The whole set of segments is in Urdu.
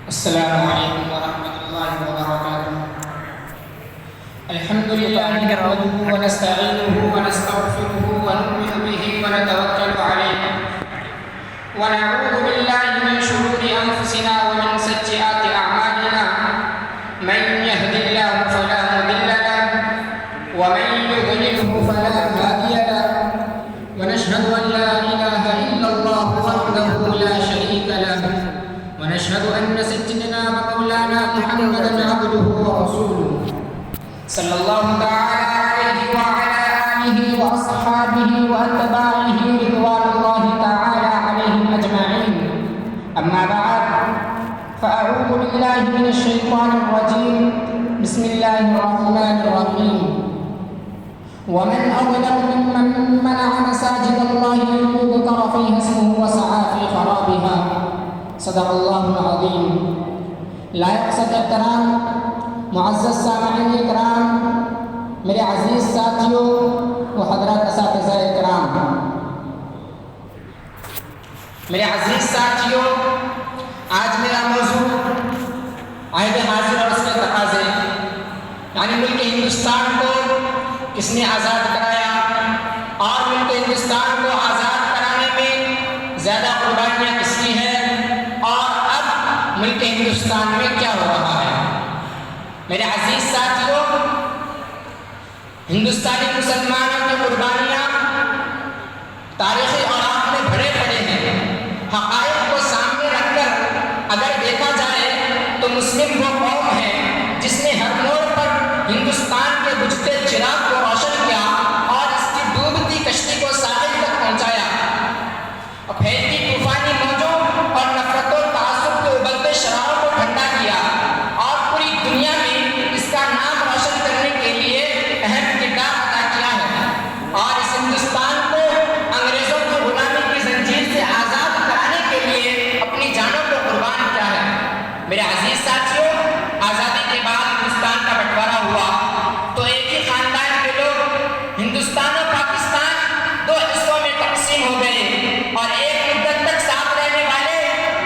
السلام علیکم ورحمۃ اللہ وبرکاتہ. الحمد للہ نحمده ونستعینه ونستغفره ونؤمن به ونتوکل علیہ ونعوذ باللہ من شرور انفسنا ومن سیئات اعمالنا. من يهد الله فلا مضل له ومن يضلله فلا هادي له. ونشهد ان لا اله الا الله وحده لا شريك له ونشهد ان سيدنا ومولانا محمدا عبده ورسوله صلى الله تعالى عليه وعلى اله واصحابه واتباعه رضوان الله تعالى عليهم اجمعين. اما بعد فاعوذ بالله من الشيطان الرجيم. بسم الله الرحمن الرحيم. ومن اظلم ممن منع مساجد الله ان يذكر فيها اسمه وسعى في خرابها. صدق اللہ العظیم. لائق صدر کرام، معزز سامعین کرام، میرے عزیز ساتھیوں و حضرات اساتذہ کرام، میرے عزیز ساتھیوں، آج میرا موضوع عہد حاضر اور اس کے تقاضے، یعنی ملک ہندوستان کو کس نے آزاد کرایا اور ملک ہندوستان کو آزاد کرانے میں زیادہ قربانیاں کس کی ہیں اور اب ملک ہندوستان میں کیا ہو رہا ہے. میرے عزیز ساتھیوں، ہندوستانی مسلمانوں کی قربانیاں تاریخی اوراق میں بھرے پڑے ہیں. حقائق کو سامنے رکھ کر اگر دیکھا جائے تو مسلم وہ قوم ہے جس نے ہر موڑ پر ہندوستان کے بجھتے چراغ کو روشن کیا اور اس کی ڈوبتی کشتی کو ساحل تک پہنچایا اور پھیلتی طوفانی موجوں اور نفرت و تعصب کے ابلتے شراروں کو ٹھنڈا کیا اور پوری دنیا میں اس کا نام روشن کرنے کے لیے اہم کردار ادا کیا ہے اور اس ہندوستان کو انگریزوں کی غلامی کی زنجیر سے آزاد کرانے کے لیے اپنی جانوں کو قربان کیا ہے. میرے عزیز ساتھیوں، آزادی کے بعد ہندوستان کا بٹوارا ہوا تو ایک ہی خاندان کے لوگ ہندوستان اور پاکستان دو حصوں میں تقسیم ہو گئے اور ایک مدت تک ساتھ رہنے والے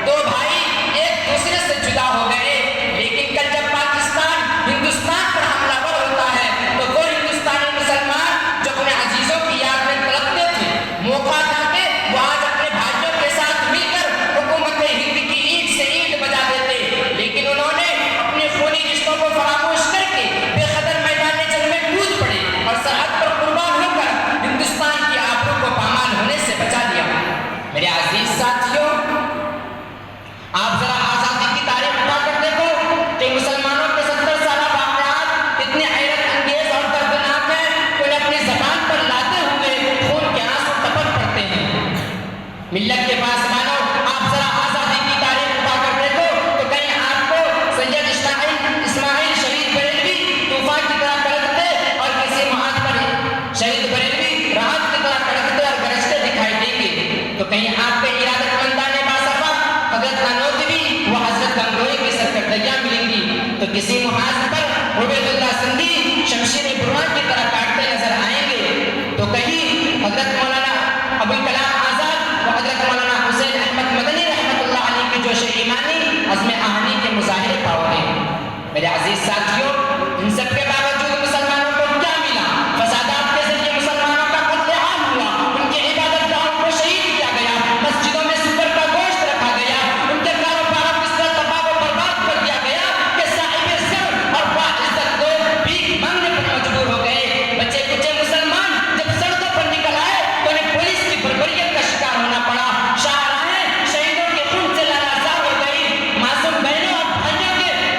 دو بھائی ایک دوسرے سے جدا ہو گئے. لیکن کل جب پاکستان ہندوستان پر حملہ ور ہوتا ہے تو وہ ہندوستانی مسلمان جو اپنے عزیزوں کی یاد میں تڑپتے تھے، موقع تھا کہ وہ آج اپنے بھائیوں کے ساتھ مل کر حکومت ہند کی اینٹ سے اینٹ بجا دیتے. لیکن انہوں نے اپنے خونی رشتوں کو فراموش کر کے بے قدر میدان جنگ میں کود پڑے اور سرحد پر قربان ہو کر ہندوستان کی آبرو کو پامال ہونے سے بچا لیا. میرے عزیز ساتھیوں، آپ ذرا آزادی کی تاریخ اٹھا کر دیکھو کہ مسلمانوں کے 70 سالہ واقعات اتنے حیرت انگیز اور دردناک ہیں کہ انہیں اپنی زبان پر لاتے ہوئے خون کے آنسو ٹپک پڑتے ہیں. ملت کے پاسبانوں، آپ ذرا آزادی کی تاریخ اٹھا کر دیکھو تو کہیں آپ کو سید اسماعیل شہید بریلوی طوفان کی طرح کڑکتے اور کسی معاذ پر شہید بریلوی راحت کی طرح کڑکتے اور گرجتے دکھائی دیں گے. تو کہیں آپ کے ارادت مندان باصفا حضرت انوتوی و حضرت گنگوئی کی سرکردگیاں ملیں گی. تو کسی محاذ پر عبید اللہ سندھی شمشیر برہان کی طرح کاٹتے نظر آئیں گے. تو کہیں حضرت مولانا ابوالکلام آزاد و حضرت مولانا حسین احمد مدنی رحمۃ اللہ علیہ کی جوش ایمانی عزم آہنی کے مظاہرے پاؤ گے. میرے عزیز ساتھیوں، ان سب کے باوجود مسلمانوں کو کیا ملا؟ فسادات کے ذریعے مسلمانوں کا قتل عام ہوا، ان کی عبادت گاہوں کو شہید کیا گیا، مسجدوں میں سور کا گوشت رکھا گیا، ان کے کاروباروں کو اس طرح تباہ و برباد کر دیا گیا کہ صاحب زر اور باعزت لوگ بھیک مانگنے پر مجبور ہو گئے. بچے کچے مسلمان جب سڑکوں پر نکل آئے تو انہیں پولیس کی بربریت کا شکار ہونا پڑا. شاہراہیں شہیدوں کے خون سے لالازار ہو گئی. معصوم بہنوں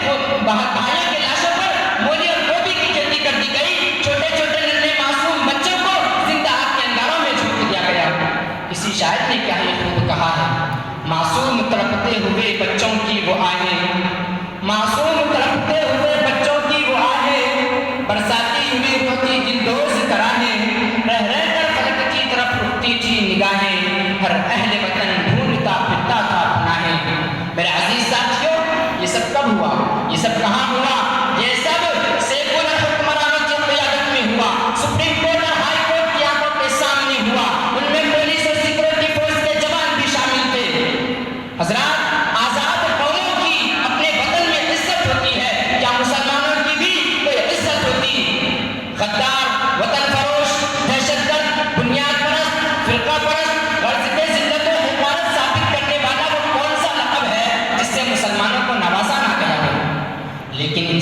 اور بھائیوں کے لاشوں پر مولی اور گوبھی کی کھیتی کر دی گئی. چھوٹے چھوٹے ننھے معصوم بچوں کو زندہ آگ کے انگاروں میں جھونک دیا گیا. کسی شاعر نے کیا ہی خوب کہا ہے، معصوم تڑپتے ہوئے بچوں کی وہ آہیں، معصوم تڑپتے ہوئے بچوں کی وہ آہیں، برساتی ہوئی روتی دلدوز تراہیں، رہ رہ کر فلک کی طرف اٹھتی تھی نگاہیں، ہر اہل وطن ڈھونڈتا پھرتا تھا پناہیں. میرے عزیز ساتھیوں، یہ سب کب ہوا؟ یہ سب کہاں ہوا؟ یہ سب سیکولر حکمرانوں کی قیادت میں ہوا. سپریم کورٹ اور ہائی کورٹ کی آنکھوں کے سامنے ہوا. ان میں پولیس اور سیکورٹی فورس کے جوان بھی شامل تھے.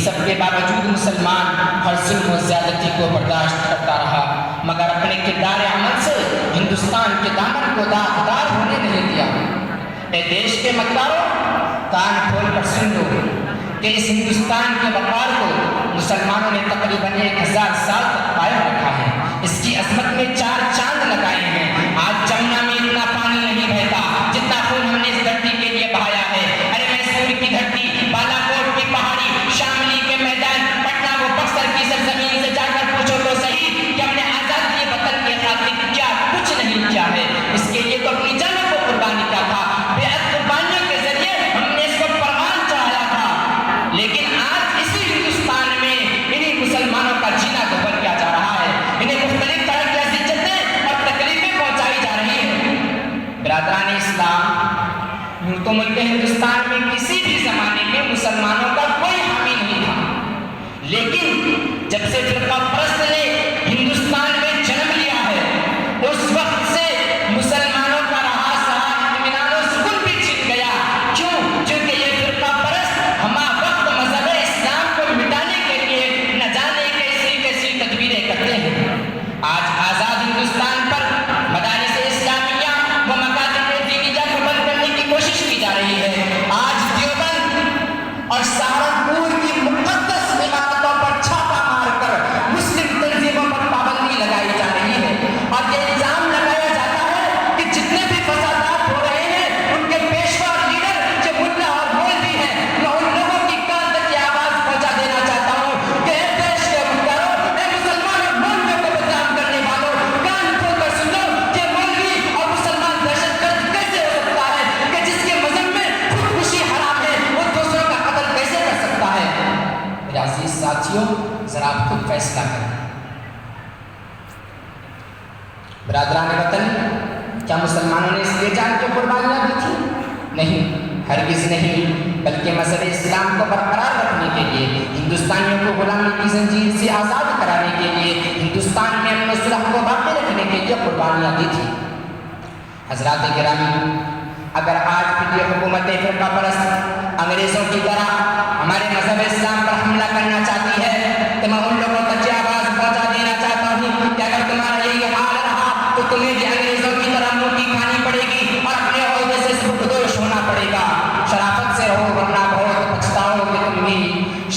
سب کے باوجود مسلمان ہر ظلم و زیادتی کو برداشت کرتا رہا، مگر اپنے کردار عمل سے ہندوستان کے دامن کو داغدار ہونے نہیں دیا۔ اے دیش کے مکاروں، کان کھول کر سن لو کہ اس ہندوستان کے وقار کو مسلمانوں نے تقریباً 1000 سال تک قائم رکھا ہے، اس کی عظمت میں 4 چاند لگائے ہیں۔ آج جمنا میں اتنا پانی نہیں بہتا جتنا خون ہم نے اس دھرتی کے لیے بہایا ہے۔ ارے میسور کی دھرتی، بالا کوٹ کی پہاڑی، شاملی کے میدان، پٹنہ و بکسر کی سرزمین سے جا کر پوچھو تو صحیح کہ ہم نے آزادی وطن کے خاطر کیا کچھ نہیں کیا ہے۔ اس کے لیے تو اپنی جانوں کو قربانی کیا تھا، بیعت قربانیوں کے ذریعے ہم نے اس کو پروان چڑھایا تھا، لیکن آج اسی ہندوستان میں انہیں مسلمانوں کا جینا دوبر کیا جا رہا ہے، انہیں مختلف طرح کی اذیتیں اور تکلیفیں پہنچائی جا رہی ہیں۔ برادران اسلام، یوں تو ملک ہندوستان میں کسی بھی زمانے میں مسلمانوں کا کوئی حامی نہیں تھا، لیکن جب سے فرقہ پرست نے ہندوستان میں جنم لیا ہے، اس وقت سے مسلمانوں کا رہا سہا اطمینان و سکون بھی چھن گیا۔ کیوں؟ کیونکہ یہ فرقہ پرست ہمہ وقت مذہب اسلام کو مٹانے کے لیے نہ جانے کیسی کیسی تدبیریں کرتے ہیں۔ آج آزاد ہندوستان پر مدارس اسلامیہ و مکاتب دینیہ کو بند کرنے کی کوشش کی جا رہی ہے۔ آج دیوبند اور سہارنپور کی مقدس عمارتوں پر چھاپا مار کر مسلم تنظیموں پر پابندی لگائی جا رہی ہے، اور یہ الزام لگایا جاتا ہے کہ جتنے بھی فسادات ہو رہے ہیں ان کے پیشوا اور لیڈر جو ملا اور مولوی ہیں، میں ان لوگوں کی کان تک یہ آواز پہنچا دینا چاہتا ہوں کہ اے دیش کے مکاروں، اے مسلمان اور مولویوں کو بدنام کرنے والوں، کان کھول کر سن لو کہ مولوی اور مسلمان دہشت گرد کیسے ہو سکتا ہے، کہ جس کے مذہب میں خودکشی حرام ہے وہ دوسروں کا قتل کیسے کر سکتا ہے۔ میرے عزیز ساتھیوں، ذرا آپ خود فیصلہ کریں۔ برادران وطن، کیا مسلمانوں نے اس لیے جان کی قربانیاں دی تھی؟ نہیں، ہرگز نہیں، بلکہ مذہب اسلام کو برقرار رکھنے کے لیے، ہندوستانیوں کو غلامی کی زنجیر سے آزاد کرانے کے لیے، ہندوستان میں امن و صلح کو باقی رکھنے کے لیے قربانیاں دی تھی۔ حضرات گرامی، اگر آج بھی یہ حکومت فرقہ پرست انگریزوں کی طرح ہمارے مذہب اسلام پر حملہ کرنا چاہتی ہے تو میں ان لوگوں تک یہ آواز پہنچا دینا چاہتا ہوں کہ اگر تمہارا یہ حال رہا تو تمہیں بھی انگریزوں کی طرح موٹی کھانی پڑے گی اور اپنے عہدے سے سبکدوش ہونا پڑے گا۔ شرافت سے رہو ورنہ بہت پچھتاؤ گے تم بھی،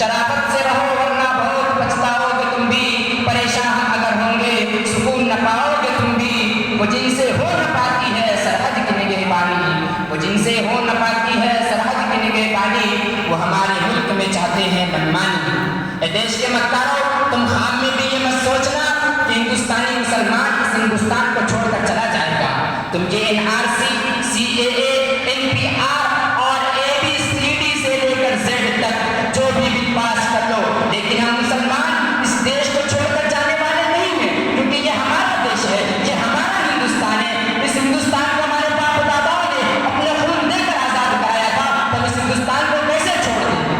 شرافت سے رہو ورنہ بہت پچھتاؤ گے تم بھی، پریشان اگر ہوں گے سکون نہ پاؤ گے تم بھی۔ وہ جن سے ہو نہ پاتی ہے سرحد کی نگہبانی، وہ جن سے ہو نہ پاتی ہے سرحد کی نگہبانی، وہ ہمارے ملک میں چاہتے ہیں منمانی۔ اے دیش کے مکاروں، تم خواب میں بھی یہ مت سوچنا کہ ہندوستانی مسلمان اس ہندوستان کو چھوڑ کر چلا جائے گا۔ تم یہ NRC، CAA، NPR اور ABCD سے لے کر Z تک جو بھی بل پاس کر لو، لیکن ہم مسلمان اس دیش کو چھوڑ کر جانے والے نہیں ہیں، کیونکہ یہ ہمارا دیش ہے، یہ ہمارا ہندوستان ہے۔ اس ہندوستان کو ہمارے باپ داداؤں نے اپنے خون دے کر آزاد کرایا تھا، تو اس ہندوستان کو کیسے چھوڑ دیں؟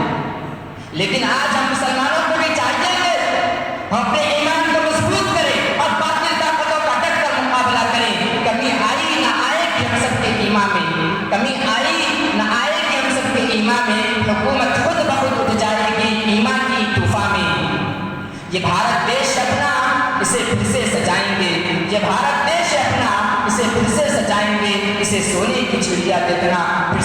لیکن آج ہم مسلمانوں کو بھی چاہیے کہ ہم اپنے ایمان کو مضبوط کریں اور باطل طاقتوں کا ڈٹ کر مقابلہ کریں۔ کمی آئی نہ آئے کہ ہم سب کے ایمان میں، کمی آئی نہ آئے کہ ہم سب کے ایمان میں، حکومت خود بخود اٹھ جائے گی ایمان کی طوفان میں۔ یہ بھارت دیش اپنا اسے پھر سے سجائیں گے، یہ بھارت دیش اپنا اسے پھر سے سجائیں گے، اسے سونے کی چڑیا دیکھنا پھر